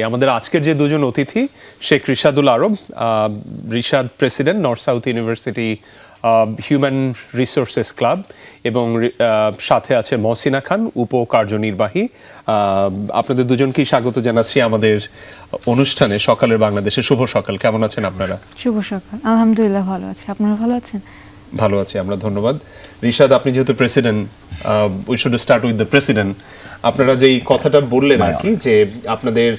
আমাদের আজকের যে দুজন অতিথি Sheikh Rishadul Arab, Rishad president North South University human resources club, এবং সাথে আছে মহসিনা খান, উপ কার্যনির্বাহী। আপনাদের দুজনকেই স্বাগত জানাচ্ছি আমাদের অনুষ্ঠানে সকালের বাংলাদেশে। শুভ সকাল, কেমন আছেন আপনারা? শুভ সকাল, আলহামদুলিল্লাহ ভালো আছি। আপনারা ভালো আছেন? ভালো আছি আমরা, ধন্যবাদ। রিশাদ, আপনি যেহেতু president, we should start with the president. আপনারা যেই কথাটা বললেন আর কি, যে আপনাদের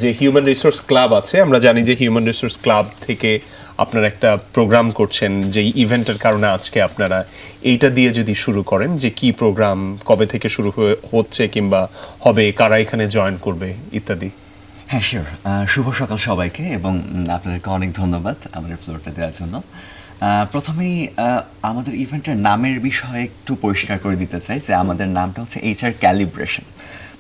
যে হিউম্যান রিসোর্স ক্লাব আছে, আমরা জানি যে হিউম্যান রিসোর্স ক্লাব থেকে আপনারা একটা প্রোগ্রাম করছেন, যে ইভেন্টের কারণে আজকে আপনারা এইটা দিয়ে যদি শুরু করেন, যে কি প্রোগ্রাম, কবে থেকে শুরু হচ্ছে কিংবা হবে, কারা এখানে জয়েন করবে ইত্যাদি। হ্যাঁ, শিওর। শুভ সকাল সবাইকে, এবং আপনাদেরকে অনেক ধন্যবাদ আমাদের ফ্লোরটা দেওয়ার জন্য। প্রথমেই আমাদের ইভেন্টের নামের বিষয়ে একটু পরিষ্কার করে দিতে চাই যে আমাদের নামটা হচ্ছে HR ক্যালিব্রেশন।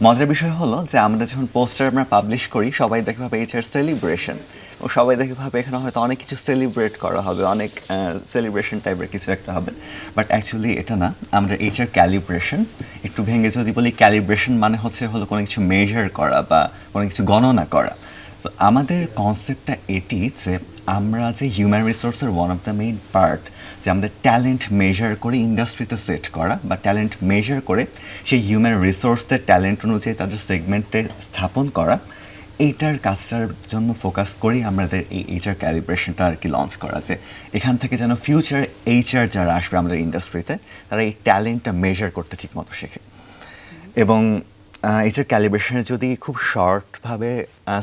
মজার বিষয় হলো যে আমরা যখন পোস্টার আমরা পাবলিশ করি, সবাই দেখে ভাবে HR সেলিব্রেশন, ও সবাই দেখে ভাবে এখানে হয়তো অনেক কিছু সেলিব্রেট করা হবে, অনেক সেলিব্রেশন টাইপের কিছু একটা হবে, বাট অ্যাকচুয়ালি এটা না। আমরা HR ক্যালিব্রেশন, একটু ভেঙে যদি বলি, ক্যালিব্রেশন মানে হলো কোনো কিছু মেজার করা বা কোনো কিছু গণনা করা। তো আমাদের কনসেপ্টটা এটি যে আমরা যে হিউম্যান রিসোর্সের one of the main part, যে আমাদের ট্যালেন্ট মেজার করে ইন্ডাস্ট্রিতে সেট করা, বা ট্যালেন্ট মেজার করে সেই হিউম্যান রিসোর্সদের ট্যালেন্ট অনুযায়ী তাদের সেগমেন্টে স্থাপন করা, এইটার কাজটার জন্য ফোকাস করি আমাদের এই HR ক্যালিব্রেশনটা আর কি লঞ্চ করা, যে এখান থেকে যেন ফিউচার HR যারা আসবে আমাদের ইন্ডাস্ট্রিতে, তারা এই ট্যালেন্টটা মেজার করতে ঠিকমতো শেখে। এবং HR ক্যালিব্রেশনের যদি খুব শর্টভাবে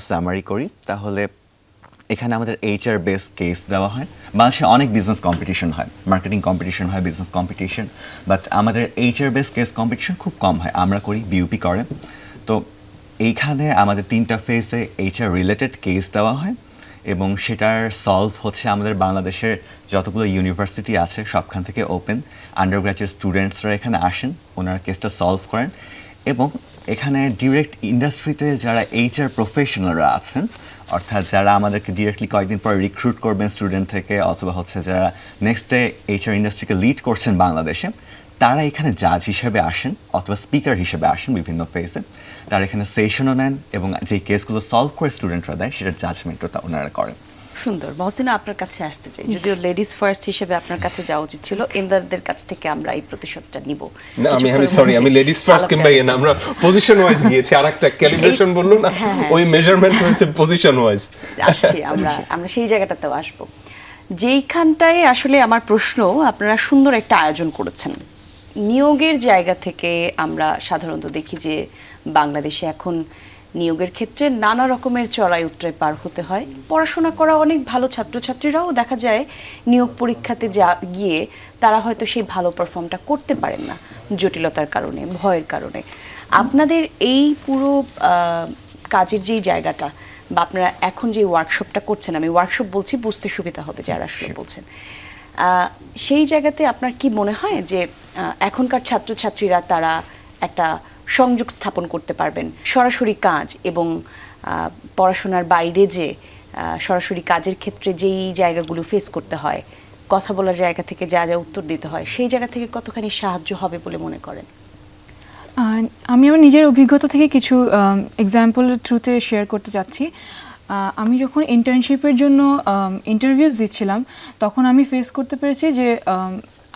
সামারি করি, তাহলে এখানে আমাদের HR বেস কেস দেওয়া হয়। বাংলাদেশে অনেক বিজনেস কম্পিটিশন হয়, মার্কেটিং কম্পিটিশন হয়, বিজনেস কম্পিটিশন, বাট আমাদের HR বেস কেস কম্পিটিশন খুব কম হয়। আমরা করি, BUP করে। তো এইখানে আমাদের 3টা ফেজে HR রিলেটেড কেস দেওয়া হয়, এবং সেটার সলভ হচ্ছে আমাদের বাংলাদেশের যতগুলো ইউনিভার্সিটি আছে সবখান থেকে ওপেন আন্ডার গ্র্যাজুয়েট স্টুডেন্টসরা এখানে আসেন, ওনারা কেসটা সলভ করেন। এবং এখানে ডিরেক্ট ইন্ডাস্ট্রিতে যারা HR প্রফেশনালরা আছেন, অর্থাৎ যারা আমাদেরকে ডিরেক্টলি কয়েকদিন পর রিক্রুট করবেন স্টুডেন্ট থেকে, অথবা যারা নেক্সট ডে HR ইন্ডাস্ট্রিকে লিড করছেন বাংলাদেশে, তারা এখানে জাজ হিসেবে আসেন অথবা স্পিকার হিসেবে আসেন বিভিন্ন ফেজে। তারা এখানে সেশনও নেন, এবং যে কেসগুলো সলভ করে স্টুডেন্টরা দেয় সেটার জাজমেন্টও ওনারা করেন। সুন্দর। মহসিনা, আপনার কাছে আসতে চাই, যদিও লেডিস ফার্স্ট হিসেবে আপনার কাছে যাওয়া উচিত ছিল, ইন্দারদের কাছ থেকে আমরা এই প্রতিশোধটা নিব। না, আমি সরি, আমি লেডিস ফার্স্ট কিংবা না, আমরা পজিশন ওয়াইজ গিয়েছি। আরেকটা ক্যালিব্রেশন বললো না, ওই মেজারমেন্ট হচ্ছে পজিশন ওয়াইজ। আসছি আমরা সেই জায়গাটাতেও আসবো। যেইখানটায় আসলে আমার প্রশ্ন, আপনারা সুন্দর একটা আয়োজন করেছেন। নিয়োগের জায়গা থেকে আমরা সাধারণত দেখি যে বাংলাদেশে এখন নিয়োগের ক্ষেত্রে নানা রকমের চড়াই উতরাই পার হতে হয়। পড়াশোনা করা অনেক ভালো ছাত্রছাত্রীরাও দেখা যায় নিয়োগ পরীক্ষাতে গিয়ে তারা হয়তো সেই ভালো পারফর্মটা করতে পারেন না, জটিলতার কারণে, ভয়ের কারণে। আপনাদের এই পুরো কাজের যেই জায়গাটা, বা আপনারা এখন যে ওয়ার্কশপটা করছেন, আমি ওয়ার্কশপ বলছি বুঝতে সুবিধা হবে যারা আসলে বলছেন, সেই জায়গাতে আপনার কি মনে হয় যে এখনকার ছাত্রছাত্রীরা তারা একটা সংযোগ স্থাপন করতে পারবেন সরাসরি কাজ এবং পড়াশোনার বাইরে যে সরাসরি কাজের ক্ষেত্রে যেই জায়গাগুলো ফেস করতে হয়, কথা বলার জায়গা থেকে যা যা উত্তর দিতে হয়, সেই জায়গা থেকে কতখানি সাহায্য হবে বলে মনে করেন? আমি আমার নিজের অভিজ্ঞতা থেকে কিছু এক্সাম্পলের থ্রুতে শেয়ার করতে চাচ্ছি। আমি যখন ইন্টার্নশিপের জন্য ইন্টারভিউজ দিচ্ছিলাম, তখন আমি ফেস করতে পেরেছি যে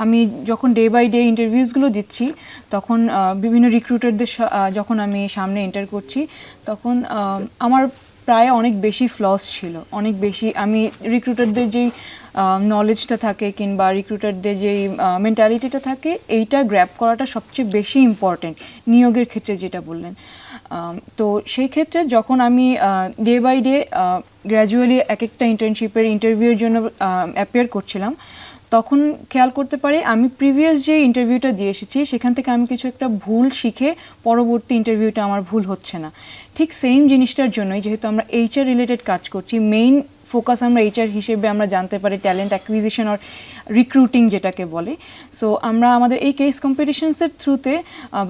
আমি যখন ডে বাই ডে ইন্টারভিউসগুলো দিচ্ছি, তখন বিভিন্ন রিক্রুটারদের যখন আমি সামনে এন্টার করছি, তখন আমার প্রায় অনেক বেশি ফ্লস ছিল, অনেক বেশি। আমি রিক্রুটারদের যেই নলেজটা থাকে কিংবা রিক্রুটারদের যেই মেন্টালিটিটা থাকে, এইটা গ্র্যাব করাটা সবচেয়ে বেশি ইম্পর্টেন্ট নিয়োগের ক্ষেত্রে, যেটা বললেন। তো সেই ক্ষেত্রে যখন আমি ডে বাই ডে গ্র্যাজুয়ালি এক একটা ইন্টার্নশিপের ইন্টারভিউর জন্য অ্যাপিয়ার করছিলাম, তখন খেয়াল করতে পারি আমি প্রিভিয়াস যে ইন্টারভিউটা দিয়ে এসেছি সেখান থেকে আমি কিছু একটা ভুল শিখে পরবর্তী ইন্টারভিউটা আমার ভুল হচ্ছে না। ঠিক সেম জিনিসটার জন্যই, যেহেতু আমরা HR রিলেটেড কাজ করছি, মেইন ফোকাস আমরা HR হিসেবে আমরা জানতে পারি ট্যালেন্ট অ্যাকুইজিশন আর রিক্রুটিং যেটাকে বলে। সো আমরা আমাদের এই কেস কম্পিটিশনসের থ্রুতে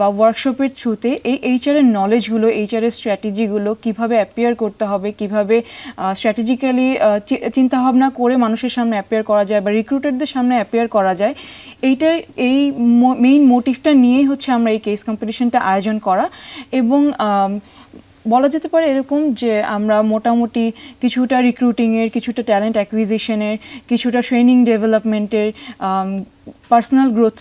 বা ওয়ার্কশপের থ্রুতে এই HR এর নলেজগুলো, HR এর স্ট্র্যাটেজিগুলো কীভাবে অ্যাপিয়ার করতে হবে, কীভাবে স্ট্র্যাটেজিক্যালি চিন্তাভাবনা করে মানুষের সামনে অ্যাপিয়ার করা যায় বা রিক্রুটারদের সামনে অ্যাপিয়ার করা যায়, এই মেইন মোটিভটা নিয়েই হচ্ছে আমরা এই কেস কম্পিটিশনটা আয়োজন করা। এবং বলা যেতে পারে এরকম যে আমরা মোটামুটি কিছুটা রিক্রুটিংয়ের, কিছুটা ট্যালেন্ট অ্যাকুইজিশনের, কিছুটা ট্রেনিং ডেভেলপমেন্টের, পার্সোনাল গ্রোথ,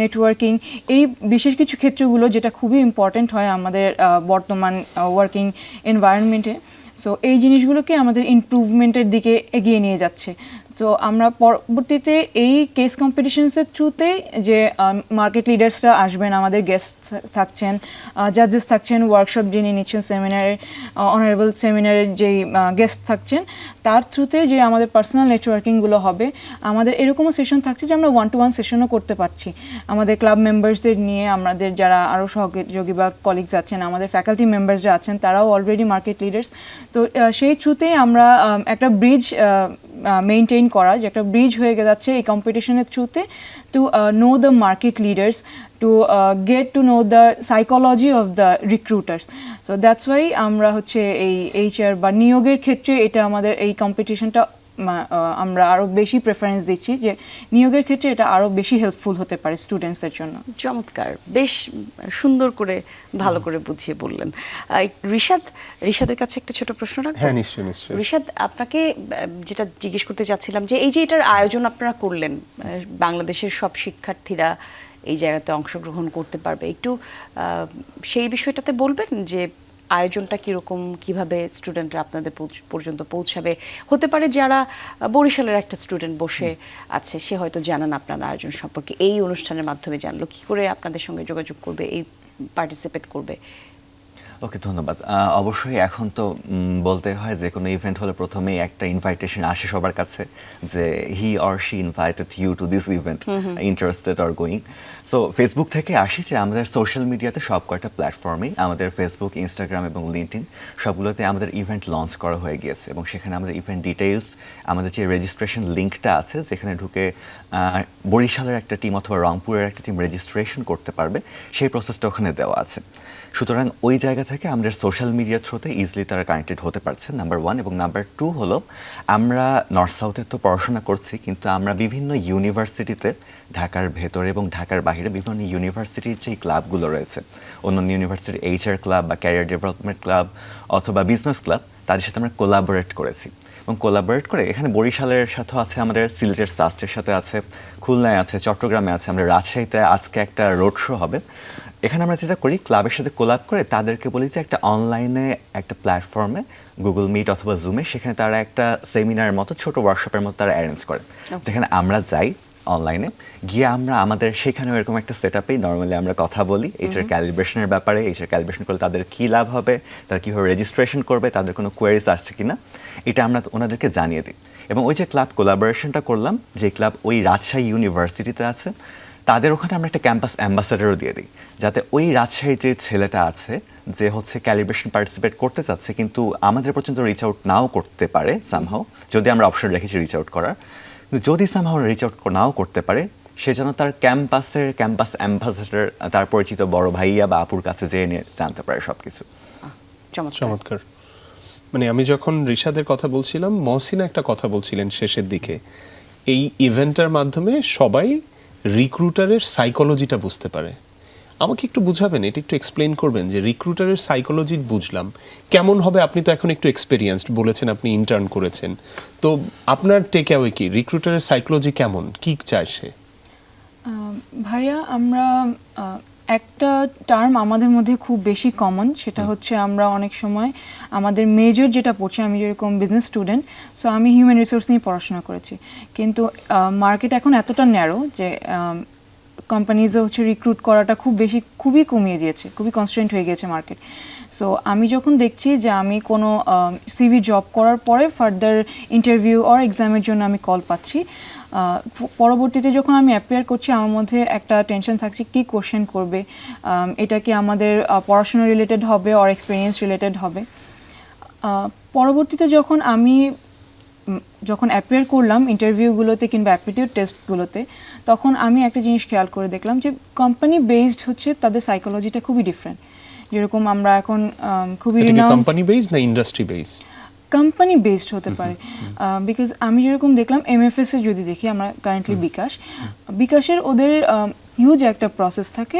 নেটওয়ার্কিং, এই বিশেষ কিছু ক্ষেত্রগুলো যেটা খুবই ইম্পর্ট্যান্ট হয় আমাদের বর্তমান ওয়ার্কিং এনভায়রনমেন্টে। সো এই জিনিসগুলোকে আমাদের ইমপ্রুভমেন্টের দিকে এগিয়ে নিয়ে যাচ্ছে। তো আমরা পরবর্তীতে এই কেস কম্পিটিশনসের থ্রুতে যে মার্কেট লিডার্সরা আসবেন, আমাদের গেস্ট থাকছেন, জাজেস থাকছেন, ওয়ার্কশপ যিনি নিচ্ছেন সেমিনারের, অনারেবল সেমিনারের যেই গেস্ট থাকছেন, তার থ্রুতে যে আমাদের পার্সোনাল নেটওয়ার্কিংগুলো হবে, আমাদের এরকমও সেশন থাকছে যে আমরা 1-to-1 সেশনও করতে পারছি আমাদের ক্লাব মেম্বার্সদের নিয়ে। আমাদের যারা আরও সহযোগী বা কলিগস আছেন, আমাদের ফ্যাকাল্টি মেম্বার্সরা আছেন, তারাও অলরেডি মার্কেট লিডার্স। তো সেই থ্রুতেই আমরা একটা ব্রিজ মেইনটেইন করা, যে একটা ব্রিজ হয়ে যাচ্ছে এই কম্পিটিশনের থ্রুতে, to know the market leaders, to get to know the psychology of the recruiters. So that's why আমরা হচ্ছে এই HR বা নিয়োগের ক্ষেত্রে এটা আমাদের এই কম্পিটিশনটা আমরা আরও বেশি প্রেফারেন্স দিচ্ছি, যে নিয়োগের ক্ষেত্রে এটা আরও বেশি হেল্পফুল হতে পারে স্টুডেন্টসদের জন্য। চমৎকার, বেশ সুন্দর করে ভালো করে বুঝিয়ে বললেন। রিশাদের কাছে একটা ছোট প্রশ্ন রাখবো। হ্যাঁ, নিশ্চয়ই নিশ্চয়ই। রিশাদ, আপনাকে যেটা জিজ্ঞেস করতে চাচ্ছিলাম যে এই যে এটার আয়োজন আপনারা করলেন, বাংলাদেশের সব শিক্ষার্থীরা এই জায়গাতে অংশগ্রহণ করতে পারবে, একটু সেই বিষয়টাতে বলবেন যে আয়োজনটা কীরকম, কিভাবে স্টুডেন্টরা আপনাদের পর্যন্ত পৌঁছাবে? হতে পারে যারা বরিশালের একটা স্টুডেন্ট বসে আছে, সে হয়তো জানান আপনার আয়োজন সম্পর্কে, এই অনুষ্ঠানের মাধ্যমে জানলো, কী করে আপনাদের সঙ্গে যোগাযোগ করবে, এই পার্টিসিপেট করবে? ওকে, ধন্যবাদ। অবশ্যই এখন তো বলতে হয় যে কোনো ইভেন্ট হলে প্রথমেই একটা ইনভাইটেশন আসে সবার কাছে যে he or she invited you to this event, interested or going. So Facebook থেকে আসি যে আমাদের সোশ্যাল মিডিয়াতে সব কয়টা প্ল্যাটফর্মেই, আমাদের ফেসবুক, ইনস্টাগ্রাম এবং লিঙ্কডইন সবগুলোতে আমাদের ইভেন্ট লঞ্চ করা হয়ে গিয়েছে, এবং সেখানে আমাদের ইভেন্ট ডিটেইলস, আমাদের যে রেজিস্ট্রেশন লিঙ্কটা আছে যেখানে ঢুকে বরিশালের একটা টিম অথবা রংপুরের একটা টিম রেজিস্ট্রেশন করতে পারবে, সেই প্রসেসটা ওখানে দেওয়া আছে। সুতরাং ওই জায়গা থেকে আমাদের সোশ্যাল মিডিয়ার থ্রুতে ইজিলি তারা কানেক্টেড হতে পারছে, নাম্বার 1। এবং নাম্বার 2 হলো, আমরা নর্থ সাউথে তো পড়াশোনা করছি, কিন্তু আমরা বিভিন্ন ইউনিভার্সিটিতে, ঢাকার ভেতরে এবং ঢাকার বাইরে বিভিন্ন ইউনিভার্সিটির যে ক্লাবগুলো রয়েছে, অন্যান্য ইউনিভার্সিটির HR ক্লাব বা ক্যারিয়ার ডেভেলপমেন্ট ক্লাব অথবা বিজনেস ক্লাব, তাদের সাথে আমরা কোলাবোরেট করেছি। এবং কোলাবোরেট করে এখানে বরিশালের সাথেও আছে, আমাদের সিলেটের সাস্টের সাথে আছে, খুলনায় আছে, চট্টগ্রামে আছে, আমাদের রাজশাহীতে আজকে একটা রোড শো হবে। এখানে আমরা যেটা করি, ক্লাবের সাথে কোলাব করে তাদেরকে বলি যে একটা অনলাইনে একটা প্ল্যাটফর্মে, গুগল মিট অথবা জুমে, সেখানে তারা একটা সেমিনারের মতো, ছোট ওয়ার্কশপের মতো তারা অ্যারেঞ্জ করে, যেখানে আমরা যাই অনলাইনে গিয়ে, আমরা আমাদের সেখানেও এরকম একটা সেট আপেই নর্মালি আমরা কথা বলি HR ক্যালিব্রেশনের ব্যাপারে, HR ক্যালিব্রেশন করলে তাদের কী লাভ হবে, তারা কীভাবে রেজিস্ট্রেশন করবে, তাদের কোনো কোয়ারিজ আসছে কিনা, এটা আমরা ওনাদেরকে জানিয়ে দিই। এবং ওই যে ক্লাব কোলাবোরেশনটা করলাম, যে ক্লাব ওই রাজশাহী ইউনিভার্সিটিতে আছে, তাদের ওখানে আমরা একটা ক্যাম্পাস অ্যাম্বাসাডারও দিয়ে দিই, যাতে ওই রাজশাহীর যে ছেলেটা আছে যে হচ্ছে ক্যালিব্রেশন পার্টিসিপেট করতে চাচ্ছে কিন্তু আমাদের পর্যন্ত রিচ আউট নাও করতে পারে সামহাও, যদি আমরা অপশন রেখেছি রিচ আউট করার, যদি সামহাও রিচ আউট নাও করতে পারে, সে যেন তার ক্যাম্পাস অ্যাম্বাসাডার, তার পরিচিত বড় ভাইয়া বা আপুর কাছে যেয়ে নিয়ে জানতে পারে সব কিছু। চমৎকার। মানে আমি যখন রিশাদের কথা বলছিলাম, মহসিনা একটা কথা বলছিলেন শেষের দিকে, এই ইভেন্টের মাধ্যমে সবাই রিক্রুটারের সাইকোলজিটা বুঝতে পারে। আমাকে একটু বুঝাবেন, এটা একটু এক্সপ্লেন করবেন যে রিক্রুটারের সাইকোলজি বুঝলাম কেমন হবে। আপনি তো এখন একটু এক্সপেরিয়েন্সড, বলেছেন আপনি ইন্টার্ন করেছেন, তো আপনার টেক অ্যাওয়ে কি, রিক্রুটারের সাইকোলজি কেমন, কি চায় সে? ভাইয়া, আমরা একটা টার্ম আমাদের মধ্যে খুব বেশি কমন, সেটা হচ্ছে আমরা অনেক সময় আমাদের মেজর যেটা পড়ছি, আমি যেরকম বিজনেস স্টুডেন্ট, সো আমি হিউম্যান রিসোর্স নিয়ে পড়াশোনা করেছি, কিন্তু মার্কেট এখন এতটা ন্যারো যে কোম্পানিজও হচ্ছে রিক্রুট করাটা খুবই কমিয়ে দিয়েছে, খুবই কনস্ট্রেন্ট হয়ে গিয়েছে মার্কেট। সো আমি যখন দেখছি যে আমি কোনো CV জব করার পরে ফার্দার ইন্টারভিউ অর এক্সামের জন্য আমি কল পাচ্ছি, পরবর্তীতে যখন আমি অ্যাপিয়ার করছি আমার মধ্যে একটা টেনশন থাকছে কি কোশ্চেন করবে, এটা কি আমাদের পড়াশোনা রিলেটেড হবে অর এক্সপিরিয়েন্স রিলেটেড হবে। পরবর্তীতে যখন অ্যাপিয়ার করলাম ইন্টারভিউগুলোতে কিংবা অ্যাপটিটিউড টেস্টগুলোতে, তখন আমি একটা জিনিস খেয়াল করে দেখলাম যে কোম্পানি বেসড হচ্ছে তাদের সাইকোলজিটা খুবই ডিফারেন্ট। যেরকম আমরা এখন খুবই কোম্পানি বেসড না ইন্ডাস্ট্রি বেসড? কোম্পানি বেসড হতে পারে, বিকজ আমি যেরকম দেখলাম MFS এ যদি দেখি, আমরা কারেন্টলি বিকাশের ওদের হিউজ একটা প্রসেস থাকে,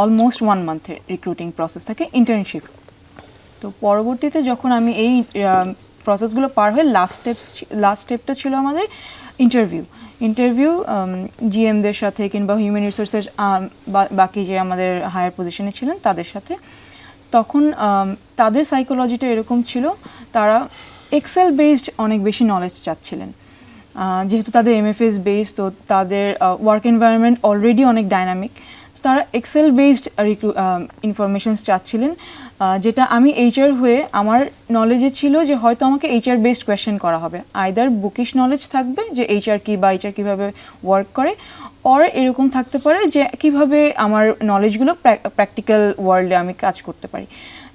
অলমোস্ট 1 মান্থের রিক্রুটিং প্রসেস থাকে, ইন্টার্নশিপ। তো পরবর্তীতে যখন আমি এই প্রসেসগুলো পার হয়ে লাস্ট স্টেপটা ছিল আমাদের ইন্টারভিউ জিএমদের সাথে কিংবা হিউম্যান রিসোর্সের বাকি যে আমাদের হায়ার পজিশনে ছিলেন তাদের সাথে। তখন তাদের সাইকোলজিটা এরকম ছিল, তারা এক্সেল বেসড অনেক বেশি নলেজ চাচ্ছিলেন। যেহেতু তাদের এমএফএস বেস, তো তাদের ওয়ার্ক এনভায়রনমেন্ট অলরেডি অনেক ডাইনামিক, তারা এক্সেল বেসড ইনফরমেশনস চাচ্ছিলেন, যেটা আমি এইচআর হয়ে আমার নলেজে ছিল যে হয়তো আমাকে এইচআর বেসড কোয়েশ্চেন করা হবে, আইদার বুকিশ নলেজ থাকবে যে এইচআর কী বা এইচআর কীভাবে ওয়ার্ক করে, অর এরকম থাকতে পারে যে কিভাবে আমার নলেজগুলো প্র্যাকটিক্যাল ওয়ার্ল্ডে আমি কাজ করতে পারি।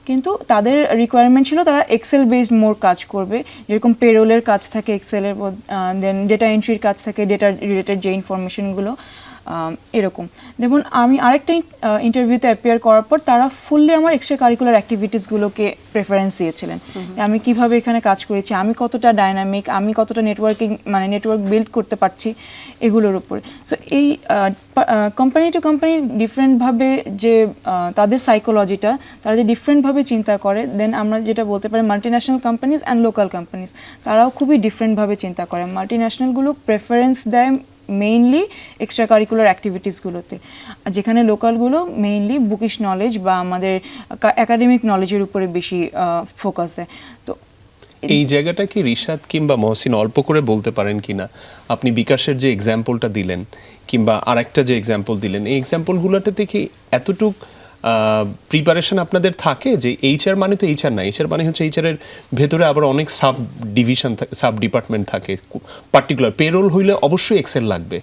কিন্তু তাদের রিকোয়ারমেন্ট ছিল তারা এক্সেল বেসড মোর কাজ করবে, যেরকম পেরোলের কাজ থাকে এক্সেলের, দেন ডেটা এন্ট্রির কাজ থাকে ডেটা রিলেটেড যে ইনফরমেশনগুলো, এরকম। যেমন আমি আরেকটা ইন্টারভিউতে অ্যাপিয়ার করার পর তারা ফুললি আমার এক্সট্রা কারিকুলার অ্যাক্টিভিটিসগুলোকে প্রেফারেন্স দিয়েছিলেন, আমি কিভাবে এখানে কাজ করেছি, আমি কতটা ডাইনামিক, আমি কতটা নেটওয়ার্ক বিল্ড করতে পারছি, এগুলোর উপরে। সো এই কোম্পানি টু কোম্পানি ডিফারেন্টভাবে যে তাদের সাইকোলজিটা, তারা যে ডিফারেন্টভাবে চিন্তা করে, দেন আমরা যেটা বলতে পারি multinational companies and local companies, তারাও খুবই ডিফারেন্টভাবে চিন্তা করে। মাল্টিন্যাশনালগুলো প্রেফারেন্স দেয় মেইনলি এক্সট্রা কারিকুলার অ্যাক্টিভিটিসগুলোতে, যেখানে লোকালগুলো মেইনলি বুকিশ নলেজ বা আমাদের একাডেমিক নলেজের উপরে বেশি ফোকাস দেয়। তো এই জায়গাটা কি রিশাদ কিংবা মহসিন অল্প করে বলতে পারেন কিনা, আপনি বিকাশের যে এক্সাম্পলটা দিলেন কিংবা আরেকটা যে এক্সাম্পল দিলেন, এই এক্সাম্পলগুলোতে কি এতটুক প্রিপারেশন আপনাদের থাকে যে এইচআর মানে তো এইচআর না, এইচআর মানে হচ্ছে এইচআর এর ভেতরে আবার অনেক সাব ডিভিশন সাব ডিপার্টমেন্ট থাকে, পার্টিকুলার পেরোল হইলে অবশ্যই এক্সেল লাগবে,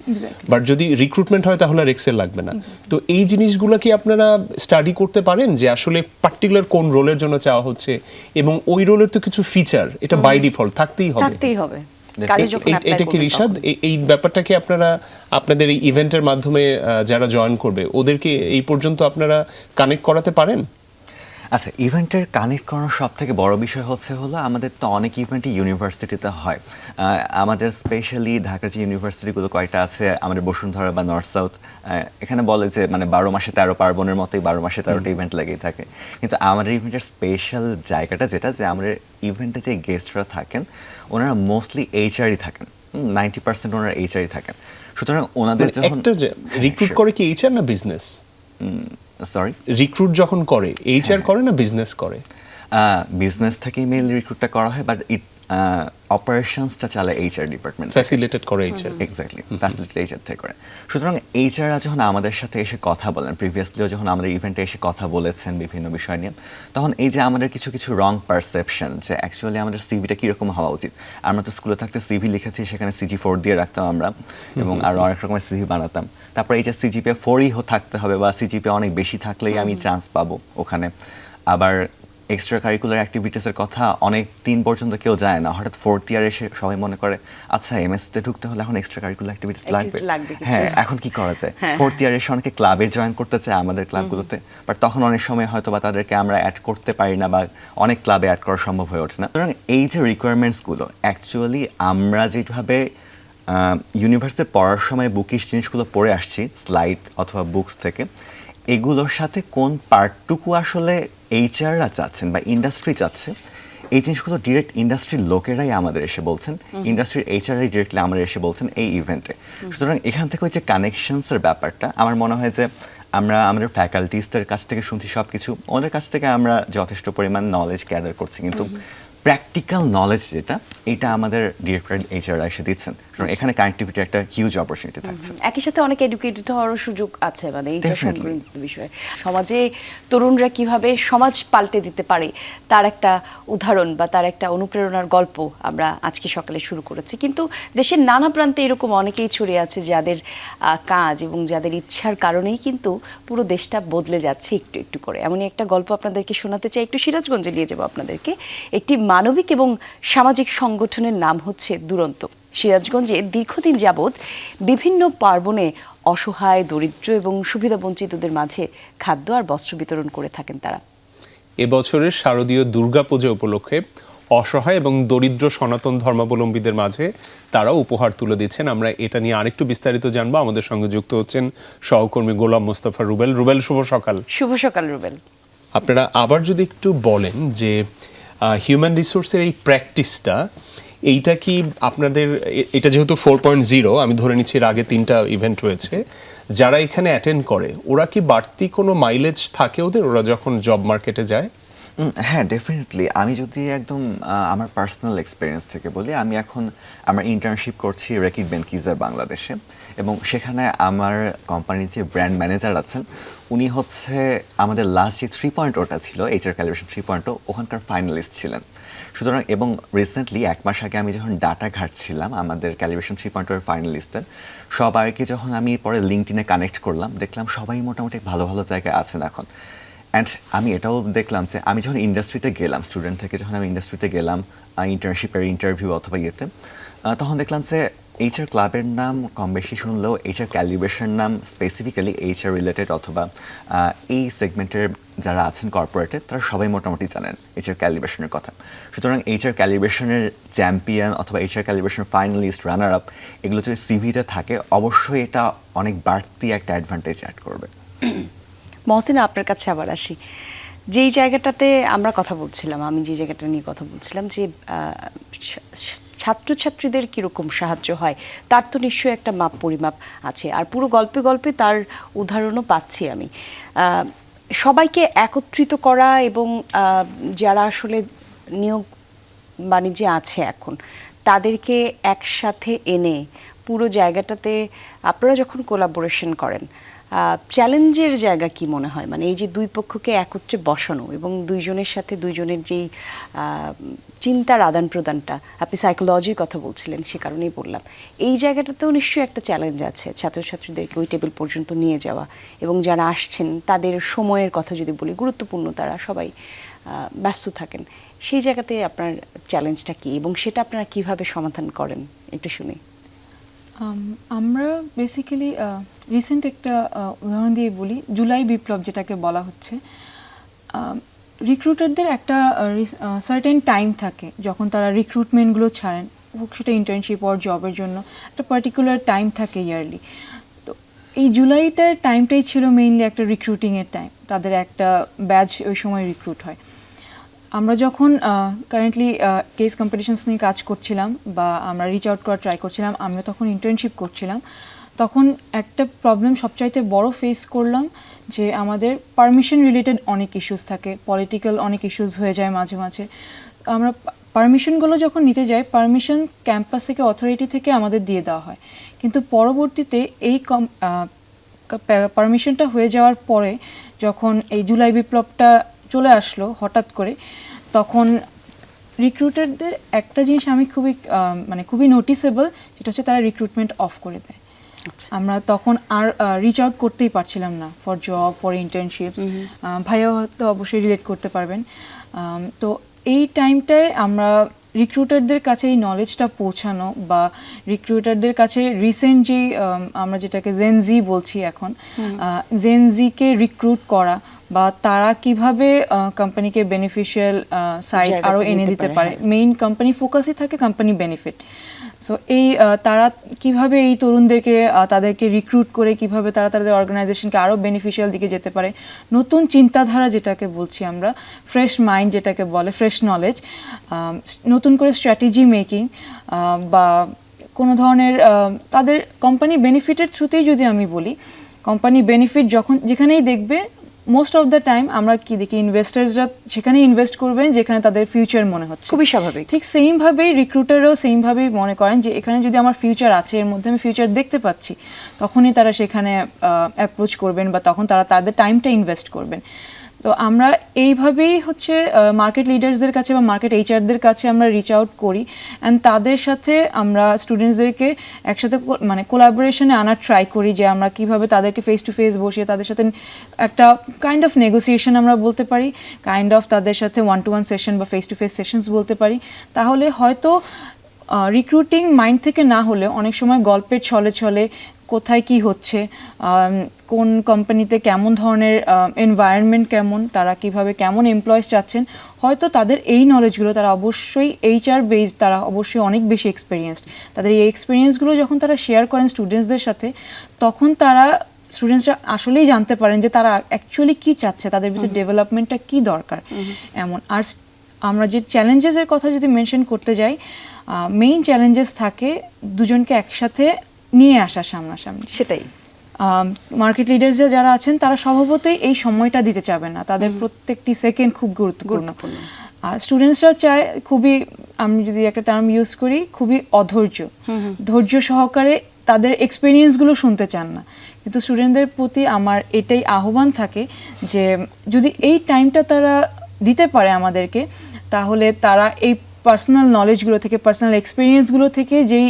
বাট যদি রিক্রুটমেন্ট হয় তাহলে আর এক্সেল লাগবে না। তো এই জিনিসগুলো কি আপনারা স্টাডি করতে পারেন যে আসলে পার্টিকুলার কোন রোলের জন্য চাওয়া হচ্ছে, এবং ওই রোলের তো কিছু ফিচার এটা বাই ডিফল্ট থাকতেই হবে। এটা কি রিশাদ, এই ব্যাপারটা কি আপনারা আপনাদের এই ইভেন্টের মাধ্যমে যারা জয়েন করবে ওদেরকে এই পর্যন্ত আপনারা কানেক্ট করাতে পারেন? আচ্ছা, ইভেন্টের কানেক্ট করানোর সব থেকে বড় বিষয় হলো আমাদের তো অনেক ইভেন্টই ইউনিভার্সিটিতে হয়। আমাদের স্পেশালি ঢাকার যে ইউনিভার্সিটিগুলো কয়টা আছে, আমাদের বসুন্ধরা বা নর্থ সাউথ, এখানে বলে যে মানে 12 মাসে 13 পার্বণের মতোই 12 মাসে 13টা ইভেন্ট লেগেই থাকে। কিন্তু আমাদের ইভেন্টের স্পেশাল জায়গাটা যেটা, যে আমাদের ইভেন্টে যে গেস্টরা থাকেন ওনারা মোস্টলি এইচআরই থাকেন, 90% ওনারা এইচআরই থাকেন। সুতরাং ওনাদের যখন রিক্রুট করে কি এইচআর না বিজনেস? সরি, রিক্রুট যখন করে এইচআর করে না বিজনেস করে? বিজনেস থেকেই মেইনলি রিক্রুটটা করা হয়, বাট অপারেশনসটা চালায় এইচআর ডিপার্টমেন্ট, ফ্যাসিলিটেট করে এইচআর। এক্স্যাক্টলি, ফ্যাসিলিটেট এইচআর থেকে করে। সুতরাং এইচআররা যখন আমাদের সাথে এসে কথা বলেন, প্রিভিয়াসলিও যখন আমাদের ইভেন্টে এসে কথা বলেছেন বিভিন্ন বিষয় নিয়ে, তখন এই যে আমাদের কিছু রং পারসেপশন যে অ্যাকচুয়ালি আমাদের সিভিটা কীরকম হওয়া উচিত। আমরা তো স্কুলে থাকতে সিভি লিখেছি, সেখানে CG4 দিয়ে রাখতাম আমরা, এবং আরও অনেক রকমের সিভি বানাতাম। তারপর এই যে CGPA 4ই থাকতে হবে বা CGPA অনেক বেশি থাকলেই আমি চান্স পাবো ওখানে। আবার এক্সট্রা কারিকুলার অ্যাক্টিভিটিসের কথা অনেক দিন পর্যন্ত কেউ যায় না, হঠাৎ 4th ইয়ার এসে সবাই মনে করে আচ্ছা এমএসসিতে ঢুকতে হলে এখন এক্সট্রা কারিকুলার অ্যাক্টিভিটিস লাগবে, হ্যাঁ এখন কি করা যায়। 4th ইয়ার এসে অনেকে ক্লাবে জয়েন করতে চায় আমাদের ক্লাবগুলোতে, বাট তখন অনেক সময় হয়তো বা তাদেরকে আমরা অ্যাড করতে পারি না বা অনেক ক্লাবে অ্যাড করা সম্ভব হয়ে ওঠে না। সুতরাং এই যে রিকোয়ারমেন্টসগুলো অ্যাকচুয়ালি আমরা যেভাবে ইউনিভার্সিটিতে পড়ার সময় বুকিশ জিনিসগুলো পড়ে আসছি স্লাইড অথবা বুকস থেকে, এগুলোর সাথে কোন পার্টটুকু আসলে এইচআররা চাচ্ছেন বা ইন্ডাস্ট্রি চাচ্ছে, এই জিনিসগুলো ডিরেক্ট ইন্ডাস্ট্রির লোকেরাই আমাদের এসে বলছেন, ইন্ডাস্ট্রির এইচআরআই ডিরেক্টলি আমাদের এসে বলছেন এই ইভেন্টে। সুতরাং এখান থেকে ওই যে কানেকশনসের ব্যাপারটা, আমার মনে হয় যে আমরা আমাদের ফ্যাকাল্টিসদের কাছ থেকে শুনছি সব কিছু, ওদের কাছ থেকে আমরা যথেষ্ট পরিমাণ নলেজ গ্যাদার করছি, কিন্তু প্র্যাকটিক্যাল নলেজ যেটা, এটা আমাদের ডিরেক্টর এইচআর এসে দিচ্ছেন। এখানে কানেক্টিভিটি একটা হিউজ অপরচুনিটি থাকছে। একই সাথে অনেক এডুকেটেড হওয়ারও সুযোগ আছে, মানে এইচআর সংক্রান্ত বিষয়ে সমাজে তরুণরা কিভাবে সমাজ পাল্টে দিতে পারে তার একটা উদাহরণ বা তার একটা অনুপ্রেরণার গল্প আমরা আজকে সকালে শুরু করেছি। কিন্তু দেশের নানা প্রান্তে এরকম অনেকেই ছড়িয়ে আছে যাদের কাজ এবং যাদের ইচ্ছার কারণেই কিন্তু পুরো দেশটা বদলে যাচ্ছে একটু একটু করে। এমনই একটা গল্প আপনাদেরকে শোনাতে চাই। একটু সিরাজগঞ্জে নিয়ে যাবো আপনাদেরকে। একটি মানবিক এবং সামাজিক সংগঠনের নাম হচ্ছে দুরন্ত। সিরাজগঞ্জে দীর্ঘদিন যাবৎ বিভিন্ন পার্বণে অসহায়, দরিদ্র এবং সুবিধাবঞ্চিতদের মাঝে খাদ্য আর বস্ত্র বিতরণ করে থাকেন তারা। এবছরের শারদীয় দুর্গাপূজা উপলক্ষে অসহায় এবং দরিদ্র সনাতন ধর্মাবলম্বীদের মাঝে তারা উপহার তুলে দিচ্ছেন। আমরা এটা নিয়ে আরেকটু বিস্তারিত জানবো। আমাদের সঙ্গে যুক্ত হচ্ছেন সহকর্মী গোলাম মোস্তফা রুবেল। রুবেল, শুভ সকাল। শুভ সকাল রুবেল। আপনারা আবার যদি একটু বলেন যে হিউম্যান রিসোর্সের এই প্র্যাকটিসটা এইটা কি আপনাদের এটা যেহেতু 4.0 আমি ধরে নিচ্ছি এর আগে 3টা ইভেন্ট হয়েছে, যারা এখানে অ্যাটেন্ড করে ওরা কি বাড়তি কোনো মাইলেজ থাকে ওরা যখন জব মার্কেটে যায়? হ্যাঁ, ডেফিনেটলি। আমি যদি একদম আমার পার্সোনাল এক্সপিরিয়েন্স থেকে বলি, আমি এখন আমার ইন্টার্নশিপ করছি রেকিট বেনকিজার বাংলাদেশে, এবং সেখানে আমার কোম্পানির যে ব্র্যান্ড ম্যানেজার আছেন উনি হচ্ছে আমাদের লাস্ট যে 3.0টা ছিল এইচআর ক্যালিব্রেশন 3.0 ওখানকার ফাইনালিস্ট ছিলেন। সুতরাং এবং রিসেন্টলি 1 মাস আগে আমি যখন ডাটা ঘাটছিলাম আমাদের ক্যালিব্রেশন 3.0 এর ফাইনালিস্টদের সবাইকে যখন আমি পরে লিঙ্কডইনে কানেক্ট করলাম, দেখলাম সবাই মোটামুটি ভালো ভালো জায়গায় আছেন এখন। অ্যান্ড আমি এটাও দেখলাম যে আমি যখন ইন্ডাস্ট্রিতে গেলাম, স্টুডেন্ট থেকে যখন আমি ইন্ডাস্ট্রিতে গেলাম ইন্টার্নশিপের ইন্টারভিউ অথবা ইয়েতে, তখন দেখলাম যে এইচআর ক্লাবের নাম কম বেশি শুনলেও এইচআর ক্যালিব্রেশন নাম স্পেসিফিক্যালি এইচআর রিলেটেড অথবা এই সেগমেন্টের যারা আছেন কর্পোরেটে তারা সবাই মোটামুটি জানেন এইচআর ক্যালিব্রেশনের কথা। সুতরাং এইচআর ক্যালিব্রেশনের চ্যাম্পিয়ন অথবা এইচআর ক্যালিব্রেশনের ফাইনালিস্ট, রানার আপ এগুলো যদি সিভিতে থাকে অবশ্যই এটা অনেক বাড়তি একটা অ্যাডভান্টেজ অ্যাড করবে। মহসিনা, আপনার কাছে আবার আসি। যেই জায়গাটাতে আমরা কথা বলছিলাম, আমি যে জায়গাটা নিয়ে কথা বলছিলাম যে ছাত্রছাত্রীদের কীরকম সাহায্য হয় তার তো নিশ্চয়ই একটা মাপ পরিমাপ আছে, আর পুরো গল্পে গল্পে তার উদাহরণও পাচ্ছি আমি। সবাইকে একত্রিত করা এবং যারা আসলে নিয়োগ বাণিজ্যে আছে এখন তাদেরকে একসাথে এনে পুরো জায়গাটাতে আপনারা যখন কোলাবোরেশন করেন, চ্যালেঞ্জের জায়গা কি মনে হয়? মানে এই যে দুই পক্ষকে একত্রে বসানো এবং দুইজনের সাথে দুইজনের যেই চিন্তার আদান প্রদানটা, আপনি সাইকোলজির কথা বলছিলেন সে কারণেই বললাম, এই জায়গাটাতেও নিশ্চয়ই একটা চ্যালেঞ্জ আছে ছাত্রছাত্রীদেরকে ওই টেবিল পর্যন্ত নিয়ে যাওয়া, এবং যারা আসছেন তাদের সময়ের কথা যদি বলি, গুরুত্বপূর্ণ, তারা সবাই ব্যস্ত থাকেন, সেই জায়গাতে আপনার চ্যালেঞ্জটা কি এবং সেটা আপনারা কিভাবে সমাধান করেন একটু শুনি। আমরা বেসিক্যালি রিসেন্ট একটা উদাহরণ দিয়ে বলি, জুলাই বিপ্লব যেটাকে বলা হচ্ছে। রিক্রুটারদের একটা সার্টেন টাইম থাকে যখন তারা রিক্রুটমেন্টগুলো ছাড়েন, হোক সেটা ইন্টার্নশিপ অর জবের জন্য একটা পার্টিকুলার টাইম থাকে ইয়ারলি। তো এই জুলাইটার টাইমটাই ছিল মেইনলি একটা রিক্রুটিংয়ের টাইম, তাদের একটা ব্যাচ ওই সময় রিক্রুট হয়। আমরা যখন কারেন্টলি কেস কম্পিটিশনস নিয়ে কাজ করছিলাম বা আমরা রিচ আউট করার ট্রাই করছিলাম, আমিও তখন ইন্টার্নশিপ করছিলাম, তখন একটা প্রবলেম সবচাইতে বড় ফেস করলাম যে আমাদের পারমিশন রিলেটেড অনেক ইস্যুস থাকে, পলিটিক্যাল অনেক ইস্যুস হয়ে যায় মাঝে মাঝে। আমরা পারমিশনগুলো যখন নিতে যাই, পারমিশন ক্যাম্পাস থেকে অথরিটি থেকে আমাদের দিয়ে দেওয়া হয়, কিন্তু পরবর্তীতে এই পারমিশনটা হয়ে যাওয়ার পরে যখন এই জুলাই বিপ্লবটা চলে আসলো হঠাৎ করে, তখন রিক্রুটারদের একটা জিনিস আমি খুবই নোটিসেবল, যেটা হচ্ছে তারা রিক্রুটমেন্ট অফ করে দেয়। আমরা তখন আর রিচ আউট করতেই পারছিলাম না ফর জব, ফর ইন্টার্নশিপস। ভাইয়া হয়তো অবশ্যই রিলেট করতে পারবেন। তো এই টাইমটায় আমরা রিক্রুটারদের কাছে এই নলেজটা পৌঁছানো বা রিক্রুটারদের কাছে রিসেন্ট যেই আমরা যেটাকে জেন জি বলছি এখন, জেন জিকে রিক্রুট করা বা তারা কিভাবে কোম্পানিকে বেনিফিশিয়াল সাইড আরও এনে দিতে পারে। মেইন কোম্পানি ফোকাসই থাকে কোম্পানি বেনিফিট। সো এই তারা কিভাবে এই তরুণদেরকে তাদেরকে রিক্রুট করে কিভাবে তারা তাদের অর্গানাইজেশনকে আরও বেনিফিশিয়াল দিকে যেতে পারে, নতুন চিন্তাধারা যেটাকে বলছি আমরা, ফ্রেশ মাইন্ড যেটাকে বলে, ফ্রেশ নলেজ, নতুন করে স্ট্র্যাটেজি মেকিং বা কোনো ধরনের তাদের কোম্পানি বেনিফিটের থ্রুতেই যদি আমি বলি, কোম্পানি বেনিফিট যেখানেই দেখবে মোস্ট অফ দ্য টাইম আমরা কি দেখি, ইনভেস্টার্সরা সেখানে ইনভেস্ট করবেন যেখানে তাদের ফিউচার মনে হচ্ছে। খুবই স্বাভাবিক। ঠিক সেইমভাবেই রিক্রুটারও সেইমভাবেই মনে করেন যে এখানে যদি আমার ফিউচার আছে, এর মধ্যে আমি ফিউচার দেখতে পাচ্ছি, তখনই তারা সেখানে অ্যাপ্রোচ করবেন বা তখন তারা তাদের টাইমটা ইনভেস্ট করবেন। তো আমরা এইভাবেই হচ্ছে মার্কেট লিডার্সদের কাছে বা মার্কেট এইচআরদের কাছে আমরা রিচ আউট করি, অ্যান্ড তাদের সাথে আমরা স্টুডেন্টসদেরকে একসাথে কোলাবোরেশনে আনার ট্রাই করি যে আমরা কিভাবে তাদেরকে ফেস টু ফেস বসিয়ে তাদের সাথে একটা কাইন্ড অফ নেগোসিয়েশন আমরা বলতে পারি, কাইন্ড অফ তাদের সাথে 1-to-1 সেশন বা ফেস টু ফেস সেশনস বলতে পারি। তাহলে হয়তো রিক্রুটিং মাইন্ড থেকে না হলে অনেক সময় গল্পের ছলে ছলে কোথায় কি হচ্ছে, কোন কোম্পানিতে কেমন ধরনের এনভায়রনমেন্ট কেমন, তারা কিভাবে কেমন এমপ্লয়িজ চাচ্ছেন, হয়তো তাদের এই নলেজগুলো তারা অবশ্যই এইচআর বেস, তারা অবশ্যই অনেক বেশি এক্সপিরিয়েন্সড। তাদের এই এক্সপিরিয়েন্সগুলো যখন তারা শেয়ার করেন স্টুডেন্টসদের সাথে, তখন তারা স্টুডেন্টসরা আসলেই জানতে পারেন যে তারা অ্যাকচুয়ালি কি চাচ্ছে, তাদের ভিতরে ডেভেলপমেন্টটা কি দরকার এমন। আর আমরা যে চ্যালেঞ্জেসের কথা যদি মেনশন করতে যাই, মেইন চ্যালেঞ্জেস থাকে দুজনকে একসাথে নিয়ে আসা সামনাসামনি। সেটাই মার্কেট লিডার্স যারা আছেন তারা স্বভাবতই এই সময়টা দিতে চাবে না, তাদের প্রত্যেকটি সেকেন্ড খুব গুরুত্বপূর্ণ। আর স্টুডেন্টসরা চায় খুবই, আমি যদি একটা টার্ম ইউজ করি, খুবই অধৈর্য, ধৈর্য সহকারে তাদের এক্সপিরিয়েন্সগুলো শুনতে চান না। কিন্তু স্টুডেন্টদের প্রতি আমার এটাই আহ্বান থাকে যে যদি এই টাইমটা তারা দিতে পারে আমাদেরকে, তাহলে তারা এই পার্সোনাল নলেজগুলো থেকে, পার্সোনাল এক্সপিরিয়েন্সগুলো থেকে যেই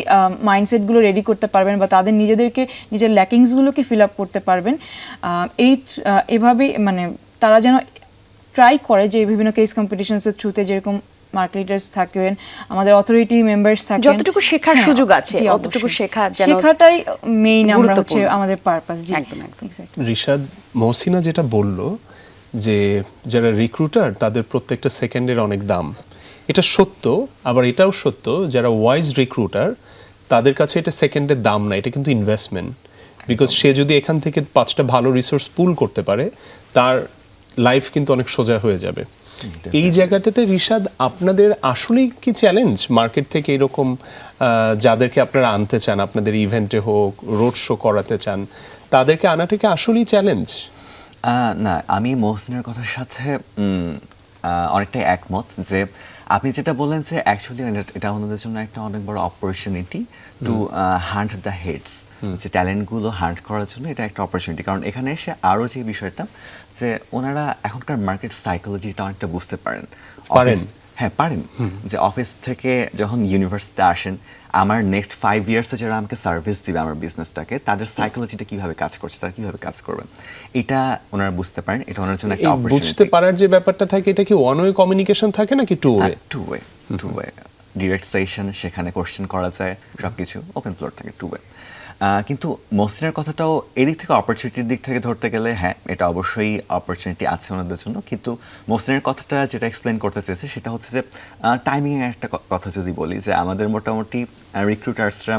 মাইন্ডসেটগুলো রেডি করতে পারবেন বা তাদের নিজেদেরকে নিজের ল্যাকিংসগুলোকে ফিল আপ করতে পারবেন, এভাবেই মানে তারা যেন ট্রাই করে যে বিভিন্ন কেস কম্পিটিশনসের থ্রুতে যেরকম মার্কেট লিডার্স থাকেন, আমাদের অথরিটি মেম্বার্স থাকেন, যতটুকু শেখার সুযোগ আছে অতটুকু শেখাটাই মেইন আমরা হচ্ছে আমাদের পারপাস। একদম একদম। রিশাদ, মহসিনা যেটা বলল যে যারা রিক্রুটার তাদের প্রত্যেকটা সেকেন্ডের অনেক দাম, এটা সত্য। আবার এটাও সত্য যারা ওয়াইজ রিক্রুটার তাদের কাছে এটা সেকেন্ডের দাম না, এটা কিন্তু ইনভেস্টমেন্ট। বিকজ সে যদি এখান থেকে 5টা ভালো রিসোর্স পুল করতে পারে, তার লাইফ কিন্তু অনেক সোজা হয়ে যাবে। এই জায়গাটাতে রিশাদ, আপনাদের আসলেই কি চ্যালেঞ্জ মার্কেট থেকে এরকম যাদেরকে আপনারা আনতে চান, আপনাদের ইভেন্টে হোক, রোড শো করাতে চান, তাদেরকে আনাটাকে আসলেই চ্যালেঞ্জ? না, আমি মহসিনের কথার সাথে অনেকটাই একমত যে আপনি যেটা বললেন যে অ্যাকচুয়ালি এটা আমাদের জন্য একটা অনেক বড় opportunity to hunt the heads, যে ট্যালেন্টগুলো হান্ট করার জন্য এটা একটা অপরচুনিটি। কারণ এখানে এসে আরও যে বিষয়টা যে ওনারা এখনকার মার্কেট সাইকোলজিটা অনেকটা বুঝতে পারেন। হ্যাঁ পারেন, যে অফিস থেকে যখন ইউনিভার্সিটিতে আসেন, আমার নেক্সট 5 ইয়ার্সে যারা আমাকে সার্ভিস দিবে আমার বিজনেসটাকে, তাদের সাইকোলজিটা কিভাবে কাজ করছে, তারা কিভাবে কাজ করবেন, এটা ওনারা বুঝতে পারেন। এটা ওনার জন্য একটা অপরচুনিটি। বুঝতে পারার যে ব্যাপারটা থাকে, এটা কি ওয়ান ওয়ে কমিউনিকেশন থাকে নাকি টু ওয়ে? ডিরেক্ট সেশন, সেখানে কোশ্চেন করা যায়, সবকিছু ওপেন ফ্লোর থাকে, টু ওয়ে। কিন্তু মহসিনের কথাটাও এদিক থেকে অপরচুনিটির দিক থেকে ধরতে গেলে হ্যাঁ, এটা অবশ্যই অপরচুনিটি আছে ওনাদের জন্য। কিন্তু মহসিনের কথাটা যেটা এক্সপ্লেন করতে চেয়েছে সেটা হচ্ছে যে টাইমিংয়ের একটা কথা যদি বলি, যে আমাদের মোটামুটি রিক্রুটার্সরা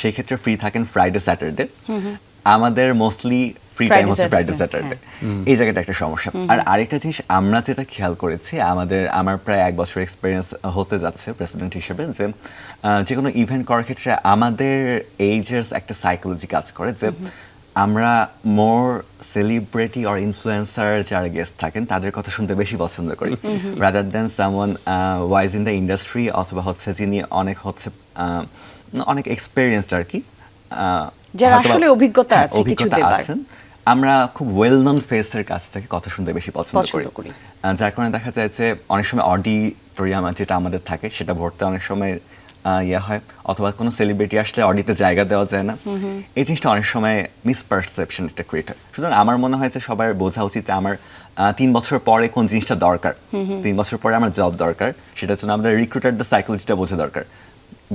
সেই ক্ষেত্রে ফ্রি থাকেন ফ্রাইডে স্যাটারডে, আমাদের মোস্টলি ফ্রি টাইম হচ্ছে ফ্রাইডে স্যাটারডে। এই জায়গাটা একটা সমস্যা। আর আরেকটা জিনিস আমরা যেটা খেয়াল করেছি, আমার প্রায় 1 বছর এক্সপিরিয়েন্স হতে যাচ্ছে প্রেসিডেন্ট হিসেবে, যে কোনো ইভেন্ট করার ক্ষেত্রে আমাদের এইজের একটা সাইকোলজি কাজ করে যে আমরা মোর সেলিব্রিটি অর ইনফ্লুয়েন্সার যারা গেস্ট থাকেন তাদের কথা শুনতে বেশি পছন্দ করি, rather than someone wise in the industry, অথবা হচ্ছে যিনি অনেক এক্সপিরিয়েন্সড আর কি, যারা আসলে অভিজ্ঞতা আছে কিছু দেবার। আমরা খুব ওয়েল নোন ফেসের কাছ থেকে কথা শুনতে বেশি পছন্দ করি। যার কারণে দেখা যায় যে অনেক সময় অডিটোরিয়াম যেটা আমাদের থাকে সেটা ভরতে অনেক সময় হয়, অথবা কোনো সেলিব্রিটি আসলে অডিতে জায়গা দেওয়া যায় না। এই জিনিসটা অনেক সময় মিসপারসেপশন একটা ক্রিয়েট হয়। সুতরাং আমার মনে হয় যে সবার বোঝা উচিত আমার 3 বছর পরে কোন জিনিসটা দরকার, 3 বছর পরে আমার জব দরকার, সেটার জন্য আমাদের রিক্রুটারদের সাইকোলজিটা বোঝা দরকার,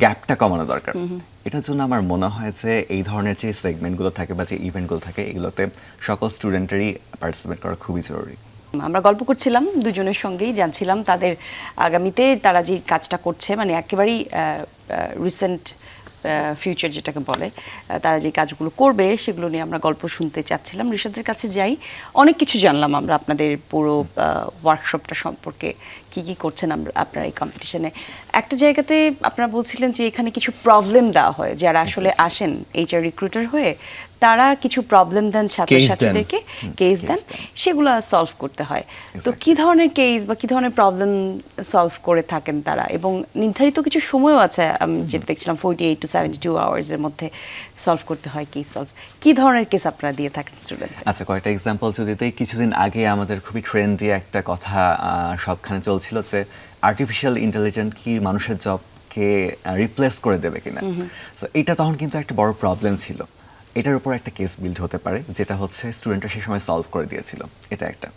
গ্যাপটা কমানো দরকার। এটার জন্য আমার মনে হয় যে এই ধরনের যে সেগমেন্টগুলো থাকে বা যে ইভেন্টগুলো থাকে, এগুলোতে সকল স্টুডেন্টেরই পার্টিসিপেট করা খুবই জরুরি। আমরা গল্প করছিলাম দুজনের সঙ্গেই, জানছিলাম তাদের আগামীতে তারা যে কাজটা করছে, মানে একেবারেই রিসেন্ট ফিউচার যেটাকে বলে, তারা যে কাজগুলো করবে সেগুলো নিয়ে আমরা গল্প শুনতে চাচ্ছিলাম। রিশাদের কাছে যাই, অনেক কিছু জানলাম আমরা আপনাদের পুরো ওয়ার্কশপটা সম্পর্কে, কি করছেন আপনারা এই কম্পিটিশনে। একটা জায়গাতে আপনারা বলছিলেন যে এখানে কিছু প্রবলেম দেওয়া হয়, যারা আসলে আসেন এইচআর রিক্রুটার হয়ে, তারা কিছু প্রবলেম দেন ছাত্রছাত্রীদেরকে, কেস দেন, সেগুলো সলভ করতে হয়। তো কি ধরনের কেস বা কি ধরনের প্রবলেম সলভ করে থাকেন তারা, এবং নির্ধারিত কিছু সময়ও আছে, আমি যেটা দেখছিলাম 48 to 72 আওয়ার্সের মধ্যে সলভ করতে হয় কেস সলভ। কি ধরনের কেস আপনারা দিয়ে থাকেন স্টুডেন্ট? আচ্ছা, কয়েকটা এক্সাম্পল যদি দিই। কিছুদিন আগে আমাদের খুবই ট্রেন্ডি একটা কথা সবখানে চলছিল যে আর্টিফিশিয়াল ইন্টেলিজেন্স কি মানুষের জবকে রিপ্লেস করে দেবে কিনা। তো এটা তখন কিন্তু একটা বড় প্রবলেম ছিল। এটার উপর একটা কেস বিল্ড হতে পারে, যেটা হচ্ছে স্টুডেন্টরা সেই সময় সলভ করে দিয়েছিল। এটা একটা।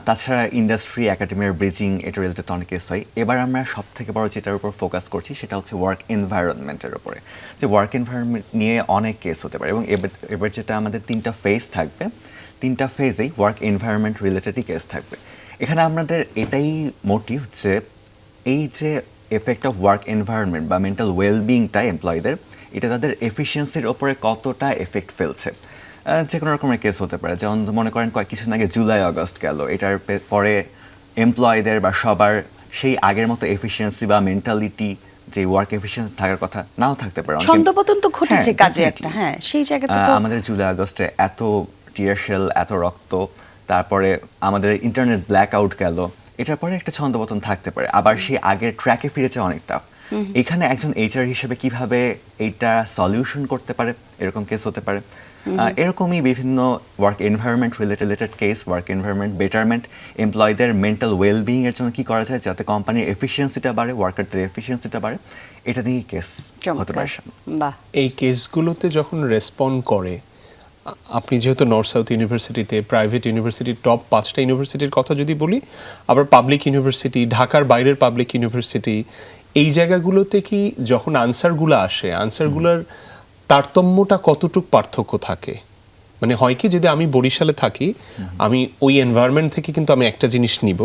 তাছাড়া ইন্ডাস্ট্রি একাডেমির ব্রিজিং, এটা রিলেটেড অনেক কেস হয়। এবার আমরা সব থেকে বড় যেটার উপর ফোকাস করছি সেটা হচ্ছে ওয়ার্ক এনভায়রনমেন্টের উপরে, যে ওয়ার্ক এনভায়রনমেন্ট নিয়ে অনেক কেস হতে পারে। এবং এবার যেটা আমাদের 3টা ফেজ থাকবে, 3টা ফেজেই ওয়ার্ক এনভায়রনমেন্ট রিলেটেডই কেস থাকবে। এখানে আমাদের এটাই মোটিভ যে এই যে এফেক্ট অফ ওয়ার্ক এনভায়রনমেন্ট বা মেন্টাল ওয়েলবিংটা এমপ্লয়ীদের, এটা তাদের এফিসিয়েন্সির ওপরে কতটা এফেক্ট ফেলছে। যে কোনো রকমের কেস হতে পারে, যেমন মনে করেন কিছুদিন আগে জুলাই আগস্ট গেল, এটার পরে এমপ্লয়ীদের বা সবার সেই আগের মতো এফিসিয়েন্সি বা মেন্টালিটি, যে ওয়ার্ক এফিসিয়েন্সি থাকার কথা নাও থাকতে পারে। ছন্দপতন তো ঘটেছে হ্যাঁ, কাজে definitely. একটা, হ্যাঁ সেই জায়গাতে তো আমাদের জুলাই আগস্টে এত টিয়ার শেল, এত রক্ত, তারপরে আমাদের ইন্টারনেট ব্ল্যাক আউট গেল, এটার পরে একটা ছন্দপতন থাকতে পারে। আবার সেই আগের ট্র্যাকে ফিরেছে অনেকটা। এখানে একজন এইচআর হিসেবে কিভাবে এইটা সলিউশন করতে পারে, এরকম কেস হতে পারে। এরকমই বিভিন্ন work environment related case, work environment betterment, এমপ্লয়ীদের মেন্টাল ওয়েলবিং এর জন্য কি করা যায় যাতে কোম্পানির এফিসিয়েন্সিটা বাড়ে, ওয়ার্কারদের এফিসিয়েন্সিটা বাড়ে, এটা নিয়ে কেস হতে পারে। বাহ, এই কেসগুলোতে যখন রেসপন্ড করে, আপনি যেহেতু নর্থ সাউথ ইউনিভার্সিটিতে, প্রাইভেট ইউনিভার্সিটি টপ 5টা ইউনিভার্সিটির কথা যদি বলি, আবার পাবলিক ইউনিভার্সিটি, ঢাকার বাইরের পাবলিক ইউনিভার্সিটি, এই জায়গাগুলোতে কি যখন আনসারগুলো আসে, আনসারগুলোর তারতম্যটা কতটুক পার্থক্য থাকে? মানে হয় কি, যদি আমি বরিশালে থাকি, আমি ওই এনভায়রনমেন্ট থেকে কিন্তু আমি একটা জিনিস নিব,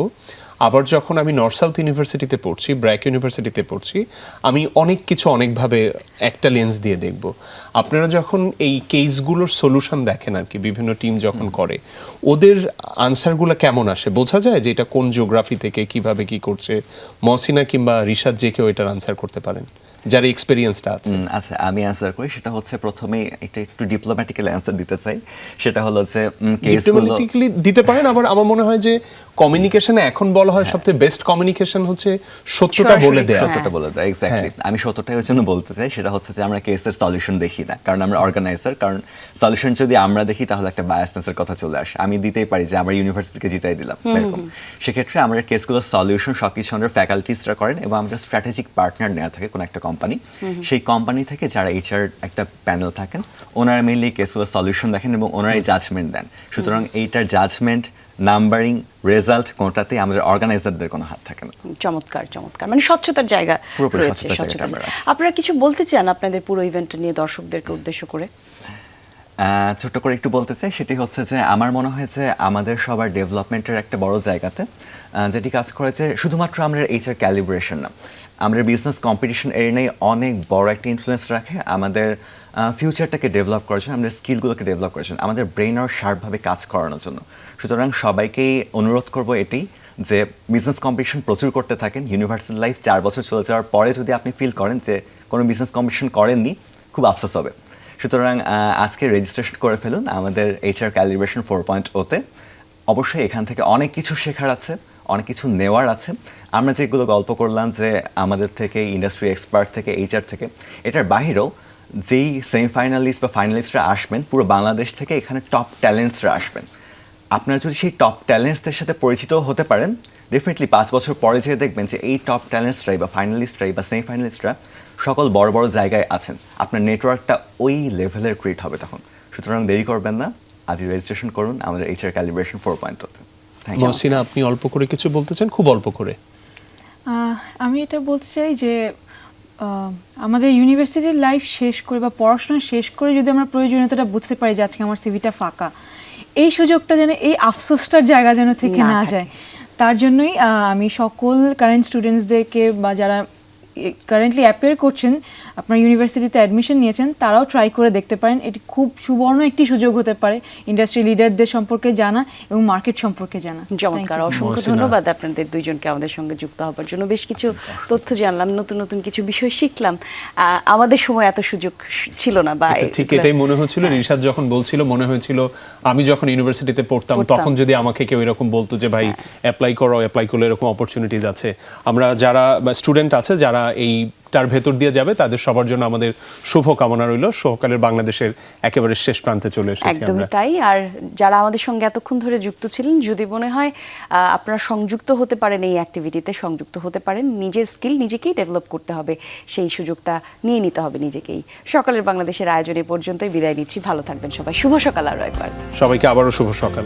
আবার যখন আমি নর্থ সাউথ ইউনিভার্সিটিতে পড়ছি, ব্র্যাক ইউনিভার্সিটিতে পড়ছি, আমি অনেক কিছু অনেকভাবে একটা লেন্স দিয়ে দেখব। আপনারা যখন এই কেসগুলোর সলিউশন দেখেন আর কি, বিভিন্ন টিম যখন করে, ওদের আনসারগুলো কেমন আসে? বোঝা যায় যে এটা কোন জিওগ্রাফি থেকে কিভাবে কি করছে? মহসিনা কিংবা রিশাদ যে কেউ এটার আনসার করতে পারেন, যার এক্সপেরিয়েন্সটা আছে। আচ্ছা, আমি অ্যান্সার করি। সেটা হচ্ছে প্রথমেই একটু ডিপ্লোম্যাটিক্যালি অ্যান্সার দিতে চাই। সেটা হলো যে ডিপ্লোম্যাটিক্যালি দিতে পারেন, আবার আমার মনে হয় যে কমিউনিকেশনে এখন বলা হয় সবথেকে বেস্ট কমিউনিকেশন হচ্ছে সত্যটা বলে দেয়া। সত্যটা বলে দেয়, এক্স্যাক্টলি। আমি সত্যটাই ওই জন্য বলতে চাই, সেটা হচ্ছে যে আমরা কেসের সলিউশন দেখি না, কারণ আমরা অর্গানাইজার। কারণ সলিউশন যদি আমরা দেখি তাহলে একটা বায়াসনেসের কথা চলে আসে। আমি দিতেই পারি যে আমার ইউনিভার্সিটিকে জিতাই দিলাম, এরকম। সেক্ষেত্রে আমরা কেসগুলোর সলিউশন সবকিছু আমাদের ফ্যাকাল্টিসরা করেন, এবং আমরা স্ট্র্যাটেজিক পার্টনার নেওয়া থাকে কোনো একটা কোম্পানি, সেই কোম্পানি থেকে যারা এইচআর একটা প্যানেল থাকেন, ওনারা মেইনলি কেসগুলোর সলিউশন দেখেন এবং ওনারাই জাজমেন্ট দেন। সুতরাং এইটার জাজমেন্ট, নাম্বারিং, রেজাল্ট কোনটাতেই আমাদের অর্গানাইজারদের কোনো হাত থাকে না। চমৎকার চমৎকার, মানে স্বচ্ছতার জায়গা পুরোপুরি রয়েছে, স্বচ্ছতার স্বচ্ছতার জায়গাটা আমরা জায়গা। আপনারা কিছু বলতে চান আপনাদের পুরো ইভেন্টটা নিয়ে দর্শকদেরকে উদ্দেশ্য করে? ছোট্ট করে একটু বলতে চাই, সেটি হচ্ছে যে আমার মনে হয় যে আমাদের সবার ডেভেলপমেন্টের একটা বড় জায়গাতে যেটি কাজ করেছে, শুধুমাত্র আমরা এইচআর ক্যালিব্রেশন না, আমাদের বিজনেস কম্পিটিশন এরিয়ায় অনেক বড় একটা ইনফ্লুয়েন্স রাখে আমাদের ফিউচারটাকে ডেভেলপ করার জন্য, আমাদের স্কিলগুলোকে ডেভেলপ করার জন্য, আমাদের ব্রেন আর শার্পভাবে কাজ করানোর জন্য। সুতরাং সবাইকেই অনুরোধ করব এটি, যে বিজনেস কম্পিটিশন প্রচুর করতে থাকেন। ইউনিভার্সিটি লাইফ 4 বছর চলে যাওয়ার পরে যদি আপনি ফিল করেন যে কোনো বিজনেস কম্পিটিশন করেননি, খুব আফসোস হবে। সুতরাং আজকে রেজিস্ট্রেশন করে ফেলুন আমাদের এইচআর ক্যালিব্রেশন 4.0-তে। অবশ্যই এখান থেকে অনেক কিছু শেখার আছে, অনেক কিছু নেওয়ার আছে। আমরা যেগুলো গল্প করলাম যে আমাদের থেকে ইন্ডাস্ট্রি এক্সপার্ট থেকে, এইচআর থেকে, এটার বাহিরেও যেই সেমিফাইনালিস্ট বা ফাইনালিস্টরা আসবেন, পুরো বাংলাদেশ থেকে এখানে টপ ট্যালেন্টসরা আসবেন। আপনারা যদি সেই টপ ট্যালেন্টসদের সাথে পরিচিত হতে পারেন, ডেফিনেটলি 5 বছর পরে যেয়ে দেখবেন যে এই টপ ট্যালেন্টসরাই বা ফাইনালিস্টরাই বা সেমিফাইনালিস্টরা সকল বড় বড় জায়গায় আছেন। আপনার নেটওয়ার্কটা ওই লেভেলের ক্রিয়েট হবে তখন। সুতরাং দেরি করবেন না, আজই রেজিস্ট্রেশন করুন আমাদের এইচআর ক্যালিব্রেশন 4.0-তে। মহসিনা, আপনি অল্প করে কিছু বলতে চান? খুব অল্প করে। আমি এটা বলতে চাই যে আমাদের ইউনিভার্সিটির লাইফ শেষ করে বা পড়াশোনা শেষ করে যদি আমরা প্রয়োজনীয়তাটা বুঝতে পারি যে আজকে আমার সিভিটা ফাঁকা, এই সুযোগটা যেন, এই আফসোসটার জায়গা যেন থেকে না যায়, তার জন্যই আমি সকল কারেন্ট স্টুডেন্টসদেরকে বা যারা কারেন্টলি অ্যাপিয়ার করছেন, আপনার ইউনিভার্সিটিতে অ্যাডমিশন নিয়েছেন, তারাও ট্রাই করে দেখতে পারেন। এটি খুব সুবর্ণ একটি সুযোগ হতে পারে ইন্ডাস্ট্রি লিডারদের সম্পর্কে জানা এবং মার্কেট সম্পর্কে জানা। চমৎকার, অসংখ্য ধন্যবাদ আপনাদের দুইজনকে আমাদের সঙ্গে যুক্ত হবার জন্য। বেশ কিছু তথ্য জানলাম, নতুন নতুন কিছু বিষয় শিখলাম। আমাদের সময় এত সুযোগ ছিল না, বা ঠিক এটাই মনে হচ্ছিল। রিশাদ যখন বলছিল, মনে হয়েছিল আমি যখন ইউনিভার্সিটিতে পড়তাম তখন যদি আমাকে কেউ এরকম বলতো যে ভাই অ্যাপ্লাই করো, অ্যাপ্লাই করলে এরকম অপরচুনিটিজ আছে। আমরা যারা স্টুডেন্ট আছে যারা এইটার ভেতর দিয়ে যাবে, তাদের সবার জন্য আমাদের শুভ কামনা রইল। সহকালের বাংলাদেশের একেবারে শেষ প্রান্তে চলে এসেছি আমরা। একদমই তাই। আর যারা আমাদের সঙ্গে এতক্ষণ ধরে যুক্ত ছিলেন, যদি মনে হয় আপনারা সংযুক্ত হতে পারেন এই অ্যাক্টিভিটিতে, সংযুক্ত হতে পারেন, নিজের স্কিল নিজেকেই ডেভেলপ করতে হবে, সেই সুযোগটা নিয়ে নিতে হবে নিজেকেই। সকালের বাংলাদেশের আয়োজনে পর্যন্তই বিদায় নিচ্ছি। ভালো থাকবেন সবাই। শুভ সকাল আরও একবার সবাইকে আবারও শুভ সকাল।